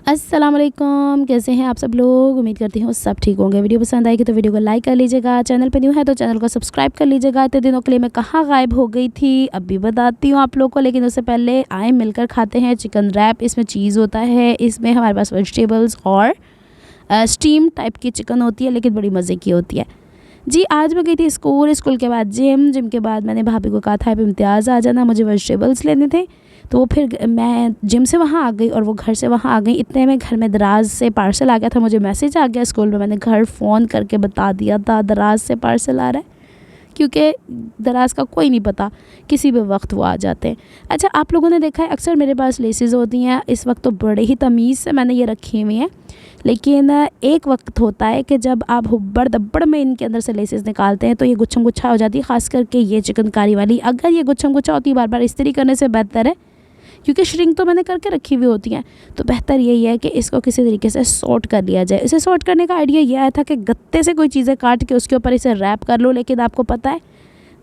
अस्सलाम वालेकुम, कैसे हैं आप सब लोग। उम्मीद करती हूँ सब ठीक होंगे। वीडियो पसंद आएगी तो वीडियो को लाइक कर लीजिएगा। चैनल पे न्यू है तो चैनल को सब्सक्राइब कर लीजिएगा। इतने दिनों के लिए मैं कहाँ गायब हो गई थी अब भी बताती हूँ आप लोग को, लेकिन उससे पहले आए मिलकर खाते हैं चिकन रैप। इसमें चीज़ होता है, इसमें हमारे पास वेजिटेबल्स और स्टीम टाइप की चिकन होती है, लेकिन बड़ी मज़े की होती है। जी आज मैं गई थी स्कूल के बाद जिम के बाद मैंने भाभी को कहा था अब इम्तियाज़ आ जाना, मुझे वेजिटेबल्स लेने थे। तो वो फिर मैं जिम से वहाँ आ गई और वो घर से वहाँ आ गई। इतने में घर में दराज से पार्सल आ गया था, मुझे मैसेज आ गया स्कूल में। मैंने घर फ़ोन करके बता दिया था दराज से पार्सल आ रहा है, क्योंकि दराज का कोई नहीं पता, किसी भी वक्त वो आ जाते हैं। अच्छा, आप लोगों ने देखा है अक्सर मेरे पास लेसेस होती हैं। इस वक्त तो बड़े ही तमीज़ से मैंने ये रखी हुई हैं, लेकिन एक वक्त होता है कि जब आप हुब्बड़ दब्बड़ में इनके अंदर से लेसेस निकालते हैं तो ये गुच्छम गुच्छा हो जाती है। ख़ास करके ये चिकनकारी वाली, अगर ये गुच्छम गुच्छा होती है बार बार इस्त्री करने से बेहतर है, क्योंकि श्रिंक तो मैंने करके रखी हुई होती हैं, तो बेहतर यही है कि इसको किसी तरीके से सॉर्ट कर लिया जाए। इसे सॉर्ट करने का आइडिया यह आया था कि गत्ते से कोई चीज़ें काट के उसके ऊपर इसे रैप कर लो, लेकिन आपको पता है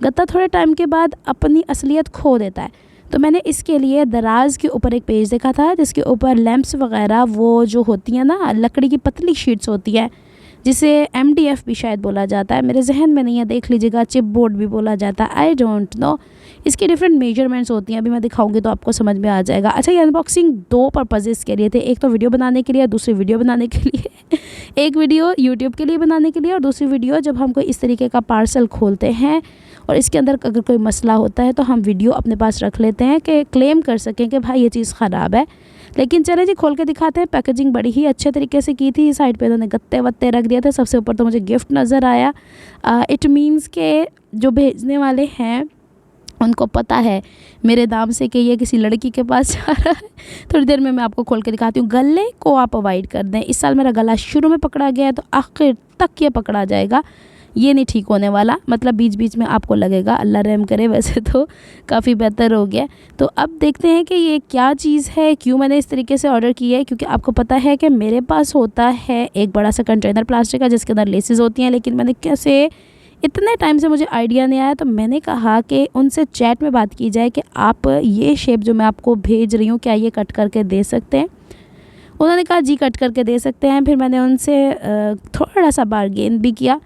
गत्ता थोड़े टाइम के बाद अपनी असलियत खो देता है। तो मैंने इसके लिए दराज के ऊपर एक पेज देखा था जिसके ऊपर लैंप्स वगैरह वो जो होती हैं ना, लकड़ी की पतली शीट्स होती है, जिसे MDF भी शायद बोला जाता है, मेरे जहन में नहीं है, देख लीजिएगा। चिप बोर्ड भी बोला जाता है, आई डोंट नो। इसकी डिफरेंट मेजरमेंट्स होती हैं, अभी मैं दिखाऊंगी तो आपको समझ में आ जाएगा। अच्छा, ये अनबॉक्सिंग दो पर्पजेज़ के लिए थे, एक तो वीडियो बनाने के लिए, दूसरी वीडियो बनाने के लिए एक वीडियो यूट्यूब के लिए बनाने के लिए, और दूसरी वीडियो जब हम कोई इस तरीके का पार्सल खोलते हैं और इसके अंदर अगर कोई मसला होता है तो हम वीडियो अपने पास रख लेते हैं कि क्लेम कर सकें कि भाई ये चीज़ ख़राब है। लेकिन चले जी खोल के दिखाते हैं। पैकेजिंग बड़ी ही अच्छे तरीके से की थी। साइड पे उन्होंने गत्ते वत्ते रख दिए थे। सबसे ऊपर तो मुझे गिफ्ट नज़र आया। इट मीन्स के जो भेजने वाले हैं उनको पता है मेरे दाम से कि ये किसी लड़की के पास जा रहा है। थोड़ी देर में मैं आपको खोल के दिखाती हूँ। गले को आप अवॉइड कर दें। इस साल मेरा गला शुरू में पकड़ा गया है तो आखिर तक ये पकड़ा जाएगा, ये नहीं ठीक होने वाला। मतलब बीच बीच में आपको लगेगा, अल्लाह रहम करे, वैसे तो काफ़ी बेहतर हो गया। तो अब देखते हैं कि ये क्या चीज़ है, क्यों मैंने इस तरीके से ऑर्डर किया है। क्योंकि आपको पता है कि मेरे पास होता है एक बड़ा सा कंटेनर प्लास्टिक का जिसके अंदर लेसेस होती हैं, लेकिन मैंने कैसे इतने टाइम से मुझे आइडिया नहीं आया, तो मैंने कहा कि उनसे चैट में बात की जाए कि आप ये शेप जो मैं आपको भेज रही हूँ क्या ये कट करके दे सकते हैं। उन्होंने कहा जी कट करके दे सकते हैं। फिर मैंने उनसे थोड़ा सा बार्गेन भी किया।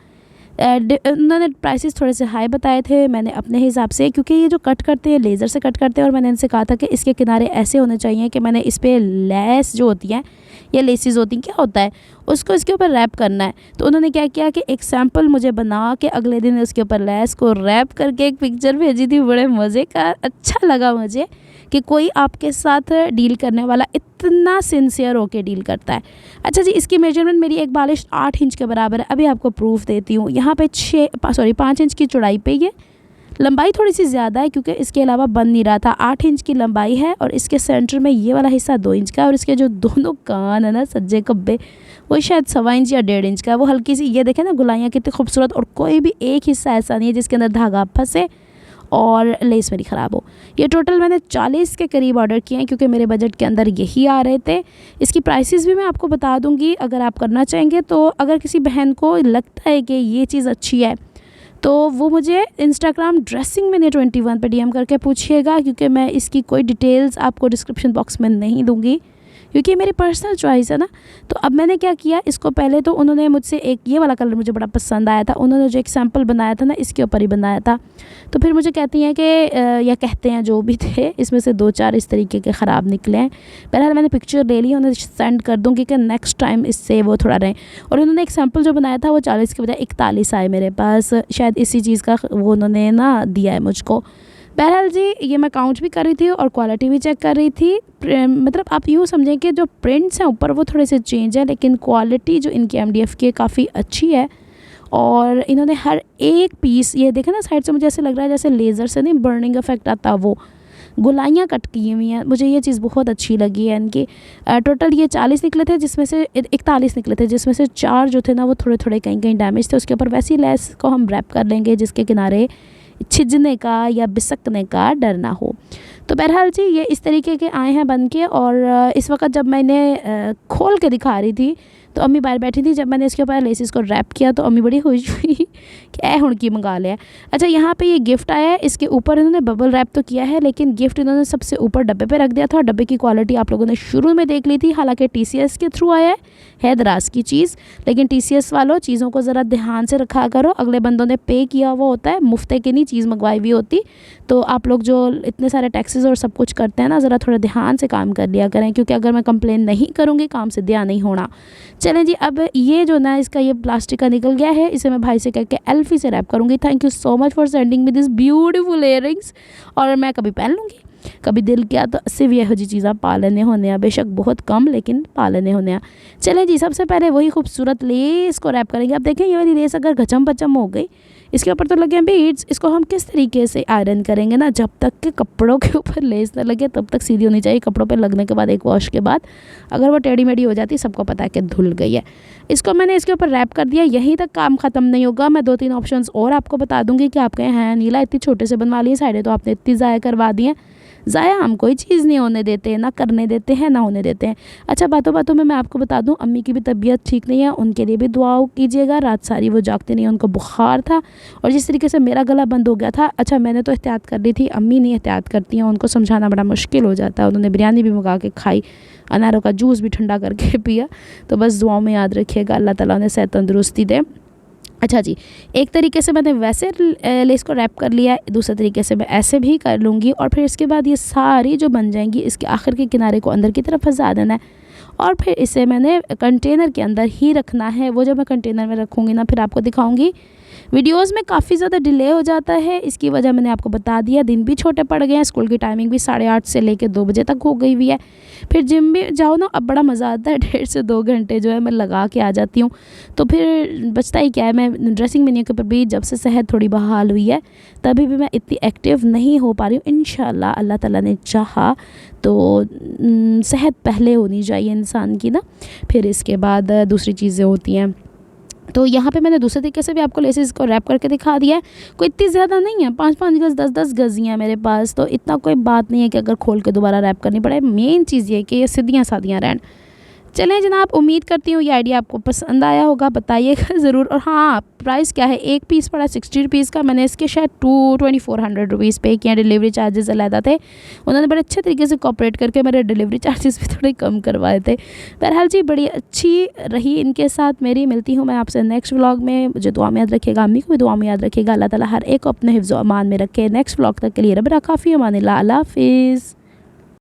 उन्होंने प्राइसेस थोड़े से हाई बताए थे, मैंने अपने हिसाब से, क्योंकि ये जो कट करते हैं लेज़र से कट करते हैं, और मैंने इनसे कहा था कि इसके किनारे ऐसे होने चाहिए कि मैंने इस पर लेस जो होती हैं या लेसेस होती हैं, क्या होता है, उसको इसके ऊपर रैप करना है। तो उन्होंने क्या किया कि एक सैम्पल मुझे बना के अगले दिन उसके ऊपर लेस को रैप करके एक पिक्चर भेजी थी। बड़े मज़े का, अच्छा लगा मुझे कि कोई आपके साथ डील करने वाला इतना सिंसियर होके डील करता है। अच्छा जी, इसकी मेजरमेंट मेरी एक बालिश 8 इंच के बराबर है। अभी आपको प्रूफ देती हूँ। यहाँ पे 5 इंच की चौड़ाई पे ये लंबाई थोड़ी सी ज़्यादा है, क्योंकि इसके अलावा बन नहीं रहा था। 8 इंच की लंबाई है और इसके सेंटर में ये वाला हिस्सा 2 इंच का है, और इसके जो दोनों कान है ना, सज्जे कब्बे, वो शायद 1.25 इंच या 1.5 इंच का है। वो हल्की सी, ये देखें ना गुलाइयाँ कितनी खूबसूरत, और कोई भी एक हिस्सा ऐसा नहीं है जिसके अंदर धागा फंसे और लेस मेरी ख़राब हो। ये टोटल मैंने 40 के करीब ऑर्डर किए हैं, क्योंकि मेरे बजट के अंदर यही आ रहे थे। इसकी प्राइसेस भी मैं आपको बता दूंगी अगर आप करना चाहेंगे तो। अगर किसी बहन को लगता है कि ये चीज़ अच्छी है तो वो मुझे इंस्टाग्राम ड्रेसिंग मैंने 21 पे DM करके पूछिएगा, क्योंकि मैं इसकी कोई डिटेल्स आपको डिस्क्रिप्शन बॉक्स में नहीं दूंगी, क्योंकि ये मेरी पर्सनल चॉइस है ना। तो अब मैंने क्या किया, इसको पहले तो उन्होंने मुझसे एक ये वाला कलर मुझे बड़ा पसंद आया था, उन्होंने जो एक सैम्पल बनाया था ना इसके ऊपर ही बनाया था। तो फिर मुझे कहती हैं कि या कहते हैं जो भी थे, इसमें से 2-4 इस तरीके के ख़राब निकले हैं। बहरहाल मैंने पिक्चर ले ली, उन्हें सेंड कर दूँगी कि नेक्स्ट टाइम इससे वो थोड़ा रहें। और उन्होंने एक सैम्पल जो बनाया था वो 40 के बजाय 41 आए मेरे पास। शायद इसी चीज़ का वो उन्होंने ना दिया है मुझको। बहरहाल जी, ये मैं काउंट भी कर रही थी और क्वालिटी भी चेक कर रही थी। मतलब आप यूँ समझें कि जो प्रिंट्स हैं ऊपर वो थोड़े से चेंज है, लेकिन क्वालिटी जो इनकी MDF की काफ़ी अच्छी है। और इन्होंने हर एक पीस, ये देखें ना साइड से, मुझे ऐसे लग रहा है जैसे लेज़र से नहीं बर्निंग इफेक्ट आता, वो गुलाइयाँ कट की हुई हैं। मुझे ये चीज़ बहुत अच्छी लगी है इनकी। टोटल ये 40 निकले थे, जिसमें से 41 निकले थे, जिसमें से 4 जो थे ना वो थोड़े थोड़े कहीं कहीं डैमेज थे। उसके ऊपर वैसी लेस को हम रैप कर लेंगे जिसके किनारे छिजने का या बिसकने का डर ना हो। तो बहरहाल जी ये इस तरीके के आए हैं बन के। और इस वक्त जब मैंने खोल के दिखा रही थी तो अम्मी बाहर बैठी थी। जब मैंने इसके ऊपर लेसिस को रैप किया तो अम्मी बड़ी खुश हुई कि ऐ हुण की मंगा लिया। अच्छा, यहाँ पे ये गिफ्ट आया है, इसके ऊपर इन्होंने बबल रैप तो किया है लेकिन गिफ्ट इन्होंने सबसे ऊपर डब्बे पे रख दिया था। डब्बे की क्वालिटी आप लोगों ने शुरू में देख ली थी, हालांकि TCS के थ्रू आया है दराज की चीज़, लेकिन TCS वालों चीज़ों को ज़रा ध्यान से रखा करो। अगले बंदों ने पे किया हुआ होता है, मुफ्ते की नहीं चीज़ मंगवाई हुई होती। तो आप लोग जो इतने सारे टैक्सेस और सब कुछ करते हैं ना, ज़रा थोड़ा ध्यान से काम कर लिया करें, क्योंकि अगर मैं कंप्लेन नहीं करूँगी काम से दिया नहीं होना। चलें जी, अब ये जो ना इसका ये प्लास्टिक का निकल गया है, इसे मैं भाई से कह के एल्फी से रैप करूँगी। Thank you so much for sending me this beautiful earrings. और मैं कभी पहन लूँगी, कभी दिल किया तो सिर्फ यहो जी चीज़ा पा लेने होने हैं, बेशक बहुत कम लेकिन पा लेने होने हैं। चलें जी, सबसे पहले वही खूबसूरत लेस को रैप करेंगे। अब देखें ये वाली लेस अगर घचम पचम हो गई, इसके ऊपर तो लगे हैं बीड्स, इसको हम किस तरीके से आयरन करेंगे ना, जब तक के कपड़ों के ऊपर लेस न लगे तब तक सीधी होनी चाहिए। कपड़ों पे लगने के बाद एक वॉश के बाद अगर वो टेढ़ी मेढ़ी हो जाती, सबको पता है कि धुल गई है। इसको मैंने इसके ऊपर रैप कर दिया। यहीं तक काम ख़त्म नहीं होगा, मैं 2-3 ऑप्शंस और आपको बता दूंगी कि आप कहें हैं नीला इतनी छोटे से बनवा ली साइडें तो आपने इतनी ज़ाया करवा दी हैं। ज़ाया हम कोई चीज़ नहीं होने देते, ना करने देते हैं ना होने देते हैं। अच्छा, बातों बातों में मैं आपको बता दूं, अम्मी की भी तबीयत ठीक नहीं है, उनके लिए भी दुआओं कीजिएगा। रात सारी वो जागते नहीं, उनको बुखार था और जिस तरीके से मेरा गला बंद हो गया था। अच्छा, मैंने तो एहतियात कर ली थी, अम्मी नहीं एहतियात करती हैं, उनको समझाना बड़ा मुश्किल हो जाता है। उन्होंने बिरयानी भी मंगा के खाई, अनारों का जूस भी ठंडा करके पिया। तो बस दुआओं में याद रखिएगा, अल्लाह ताला उन्हें सेहत तंदुरुस्ती दे। अच्छा जी, एक तरीके से मैंने वैसे लेस को रैप कर लिया, दूसरे तरीके से मैं ऐसे भी कर लूँगी। और फिर इसके बाद ये सारी जो बन जाएंगी, इसके आखिर के किनारे को अंदर की तरफ फंसा देना है और फिर इसे मैंने कंटेनर के अंदर ही रखना है। वो जब मैं कंटेनर में रखूँगी ना, फिर आपको दिखाऊँगी। वीडियोस में काफ़ी ज़्यादा डिले हो जाता है, इसकी वजह मैंने आपको बता दिया। दिन भी छोटे पड़ गए हैं, स्कूल की टाइमिंग भी 8:30 से लेकर 2 बजे तक हो गई हुई है। फिर जिम भी जाओ ना, अब बड़ा मज़ा आता है, 1.5 से 2 घंटे जो है मैं लगा के आ जाती हूँ। तो फिर बचता ही क्या है, मैं ड्रेसिंग मेन्यू के ऊपर भी जब से सेहत थोड़ी बहाल हुई है तभी भी मैं इतनी एक्टिव नहीं हो पा रही हूँ। इंशाल्लाह अल्लाह ताला ने चाहा तो सेहत पहले होनी चाहिए इंसान की ना, फिर इसके बाद दूसरी चीज़ें होती हैं। तो यहाँ पे मैंने दूसरे तरीके से भी आपको लेसेस को रैप करके दिखा दिया है। कोई इतनी ज़्यादा नहीं है, 5-5 गज़ 10-10 गज़ ही है मेरे पास, तो इतना कोई बात नहीं है कि अगर खोल के दोबारा रैप करनी पड़े। मेन चीज़ ये है कि ये सीधियाँ सादियाँ रहन। चलें जनाब, उम्मीद करती हूँ ये आइडिया आपको पसंद आया होगा, बताइएगा ज़रूर। और हाँ, प्राइस क्या है, एक पीस पड़ा 60 रुपीज़ का। मैंने इसके शायद 2400 रुपीज़ पे किए, डिलीवरी चार्जेस अलहदा थे। उन्होंने बड़े अच्छे तरीके से कॉपरेट करके मेरे डिलीवरी चार्जेस भी थोड़े कम करवाए थे। बहरहाल जी, बड़ी अच्छी रही इनके साथ मेरी। मिलती हूँ मैं आपसे नेक्स्ट व्लॉग में। मुझे दुआ में याद रखिएगा, अम्मी को भी दुआ में याद रखिएगा। अल्लाह ताला हर एक को अपने हिफ्ज़-ओ-अमान में रखे। नेक्स्ट व्लॉग तक के लिए रब काफ़ी अमान अल्लाह हाफ़िज़।